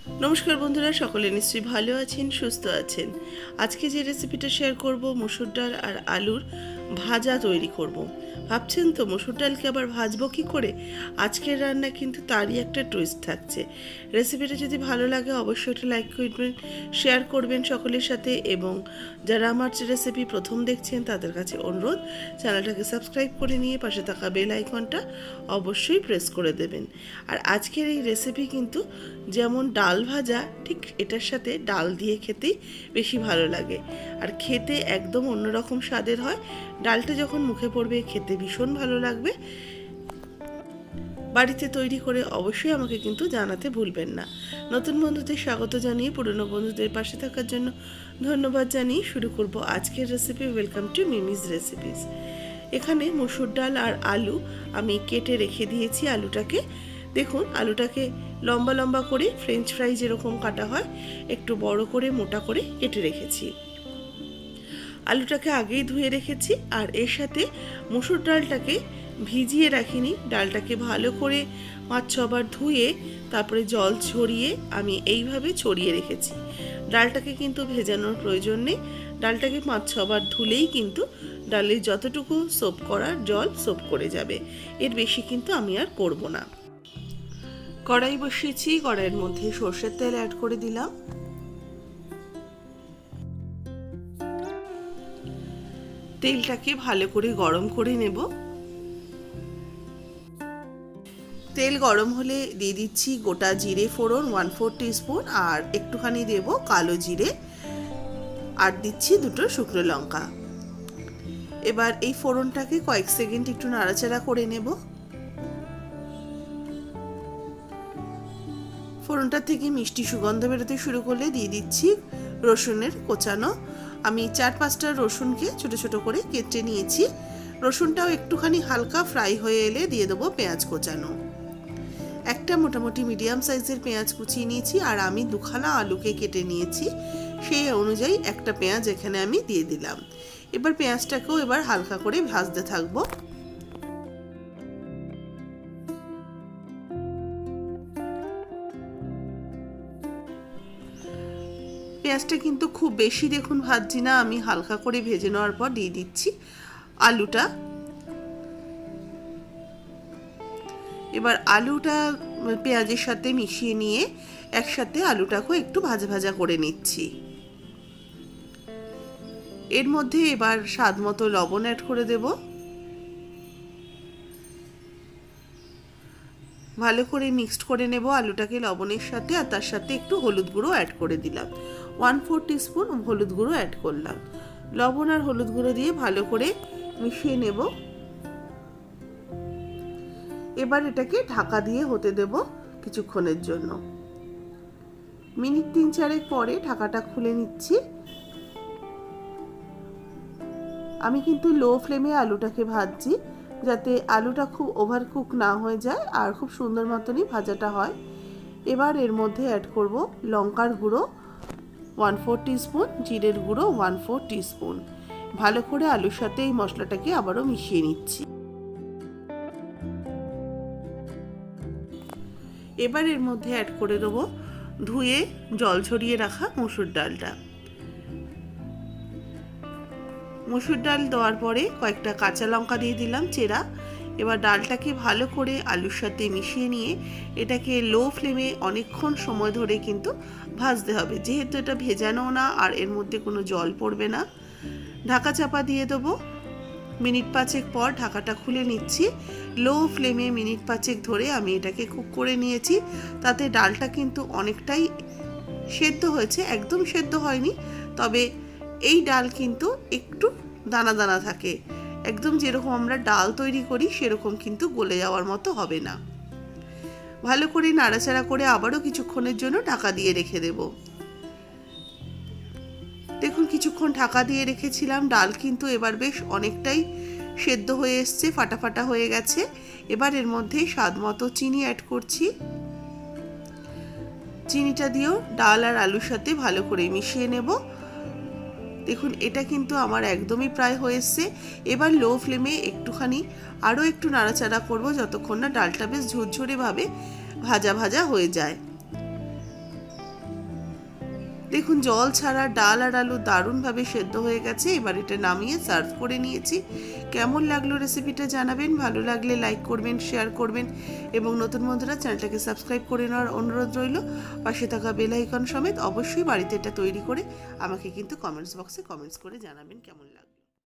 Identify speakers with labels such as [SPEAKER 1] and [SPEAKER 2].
[SPEAKER 1] নমস্কার বন্ধুরা, সকলে নিশ্চয়ই ভালো আছেন, সুস্থ আছেন। আজকে যে রেসিপিটা শেয়ার করব, মসুর ডাল আর আলুর ভাজা তৈরি করব। ভাবছেন তো মসুর ডালকে আবার ভাজবো কি করে? আজকের রান্না কিন্তু তারই একটা টুইস্ট থাকছে। রেসিপিটা যদি ভালো লাগে অবশ্যই একটা লাইক করবেন, শেয়ার করবেন সকলের সাথে, এবং যারা আমার রেসিপি প্রথম দেখছেন তাদের কাছে অনুরোধ, চ্যানেলটাকে সাবস্ক্রাইব করে নিয়ে পাশে থাকা বেল আইকনটা অবশ্যই প্রেস করে দেবেন। আর আজকের এই রেসিপি কিন্তু যেমন ডাল ভাজা, ঠিক এটার সাথে ডাল দিয়ে খেতেই বেশি ভালো লাগে, আর খেতে একদম অন্যরকম স্বাদের হয়। ডালটা যখন মুখে পড়বে খেতে ভীষণ ভালো লাগবে। বাড়িতে তৈরি করে অবশ্যই আমাকে কিন্তু জানাতে ভুলবেন না। নতুন বন্ধুদের স্বাগত জানিয়ে পুরনো বন্ধুদের পাশে থাকার জন্য ধন্যবাদ জানিয়ে শুরু করব আজকের recipe. Welcome to Mimi's recipes. এখানে মসুর ডাল আর আলু আমি কেটে রেখে দিয়েছি। আলুটাকে দেখুন, আলুটাকে লম্বা লম্বা করে ফ্রেঞ্চ ফ্রাই যেরকম কাটা হয় একটু বড় করে মোটা করে কেটে রেখেছি। আলুটাকে আগেই ধুয়ে রেখেছি, আর এর সাথে মসুর ডালটাকে ভিজিয়ে রাখিনি। ডালটাকে ভালো করে 5-6 বার ধুয়ে তারপরে জল ঝরিয়ে আমি এইভাবে ছড়িয়ে রেখেছি। ডালটাকে কিন্তু ভেজানোর প্রয়োজন নেই। ডালটাকে 5-6 বার ধুলেই কিন্তু ডালের যতটুকু সোপ করার জল সোপ করে যাবে। এর বেশি কিন্তু আমি আর করব না। কড়াই বসিয়েছি, কড়াইয়ের মধ্যে সর্ষের তেল অ্যাড করে দিলাম। তেলটাকে ভালো করে গরম করে নেব। তেল গরম হলে দিয়ে দিচ্ছি গোটা জিরে ফোড়ন 1/4 টিস্পুন, আর একটুখানি দেব কালো জিরে, আর দিচ্ছি 2টো শুকনো লঙ্কা। এবার এই ফোড়নটাকে কয়েক সেকেন্ড একটু নাড়াচাড়া করে নেব। ফোড়নটা থেকে মিষ্টি সুগন্ধ বেরোতে শুরু করলে দিয়ে দিচ্ছি রসুনের কোচানো। আমি 4-5টা রসুনকে ছোট ছোট করে কেটে নিয়েছি। রসুনটাও একটুখানি হালকা ফ্রাই হয়ে এলে দিয়ে দেবো পেঁয়াজ কোচানো। একটা মোটামুটি মিডিয়াম সাইজের পেঁয়াজ কুচিয়ে নিয়েছি, আর আমি 2খানা আলুকে কেটে নিয়েছি। সেই অনুযায়ী একটা পেঁয়াজ এখানে আমি দিয়ে দিলাম। এবার পেঁয়াজটাকেও হালকা করে ভাজতে থাকবো। পেঁয়াজটা কিন্তু খুব বেশি দেখুন ভাজছি না, আমি হালকা করে ভেজে নেওয়ার পর দিয়ে দিচ্ছি আলুটা। এবার আলুটা পেঁয়াজের সাথে মিশিয়ে নিয়ে একসাথে আলুটাকেও একটু ভাজা ভাজা করে নিচ্ছি। এর মধ্যে এবার স্বাদ মতো লবণ অ্যাড করে দেব। ভালো করে মিক্সড করে নেব আলুটাকে লবণের সাথে, আর তার সাথে একটু হলুদ গুঁড়ো অ্যাড করে দিলাম। 1/4 টিস্পুন হলুদ গুঁড়ো অ্যাড করলাম। লবণ আর হলুদ গুঁড়ো দিয়ে ভালো করে মিশিয়ে নেব। এবার এটাকে ঢাকা দিয়ে হতে দেব কিছুক্ষণের জন্য। মিনিট 3-4 পরে ঢাকাটা খুলে নিচ্ছি। আমি কিন্তু লো ফ্লেমে আলুটাকে ভাজছি, যাতে আলুটা খুব ওভারকুক না হয়ে যায় আর খুব সুন্দর মতনই ভাজাটা হয়। এবার এর মধ্যে অ্যাড করব লঙ্কার গুঁড়ো 1/4 টিস্পুন, জিরের গুঁড়ো 1/4 টিস্পুন। ভালো করে আলুর সাথে এই মশলাটাকে আবারও মিশিয়ে নিচ্ছি। এবার এর মধ্যে অ্যাড করে দেবো ধুয়ে জল ঝরিয়ে রাখা মসুর ডালটা। মসুর ডাল দেওয়ার পরে কয়েকটা কাঁচা লঙ্কা দিয়ে দিলাম চেরা। এবার ডালটাকে ভালো করে আলুর সাথে মিশিয়ে নিয়ে এটাকে লো ফ্লেমে অনেকক্ষণ সময় ধরে কিন্তু ভাজতে হবে, যেহেতু এটা ভেজানো না আর এর মধ্যে কোনো জল পড়বে না। ঢাকা চাপা দিয়ে দেবো। মিনিট 5 পর ঢাকাটা খুলে নিচ্ছি। লো ফ্লেমে মিনিট 5 ধরে আমি এটাকে কুক করে নিয়েছি। তাতে ডালটা কিন্তু অনেকটাই সেদ্ধ হয়েছে, একদম সেদ্ধ হয়নি, তবে এই ডাল কিন্তু একটু দানা দানা থাকে। একদম যেরকম আমরা ডাল তৈরি করি সেরকম কিন্তু গলে যাওয়ার মতো হবে না। ভালো করে নাড়াচাড়া করে আবারও কিছুক্ষণের জন্য ঢাকা দিয়ে রেখে দেব। দেখুন কিছুক্ষণ ঢাকা দিয়ে রেখেছিলাম, ডাল কিন্তু এবার বেশ অনেকটাই সেদ্ধ হয়ে এসছে, ফাটা ফাটা হয়ে গেছে। এবার এর মধ্যে স্বাদ মতো চিনি অ্যাড করছি। চিনিটা দিয়েও ডাল আর আলুর সাথে ভালো করে মিশিয়ে নেব। দেখুন এটা কিন্তু আমার একদমই প্রায় হয়ে এসছে। এবার লো ফ্লেমে একটুখানি আরও একটু নাড়াচাড়া করব, যতক্ষণ না ডালটা বেশ ঝুরঝুরে ভাবে ভাজা ভাজা হয়ে যায়। দেখুন জল ছাড়া ডাল আর আলু দারুণভাবে সেদ্ধ হয়ে গেছে। এবার এটা নামিয়ে সার্ভ করে নিয়েছি। কেমন লাগলো রেসিপিটা জানাবেন, ভালো লাগলে লাইক করবেন, শেয়ার করবেন এবং নতুন বন্ধুরা চ্যানেলটাকে সাবস্ক্রাইব করে নেওয়ার অনুরোধ রইল। পাশে থাকা বেল আইকন সমেত অবশ্যই বাড়িতে এটা তৈরি করে আমাকে কিন্তু কমেন্টস বক্সে কমেন্টস করে জানাবেন কেমন লাগলো।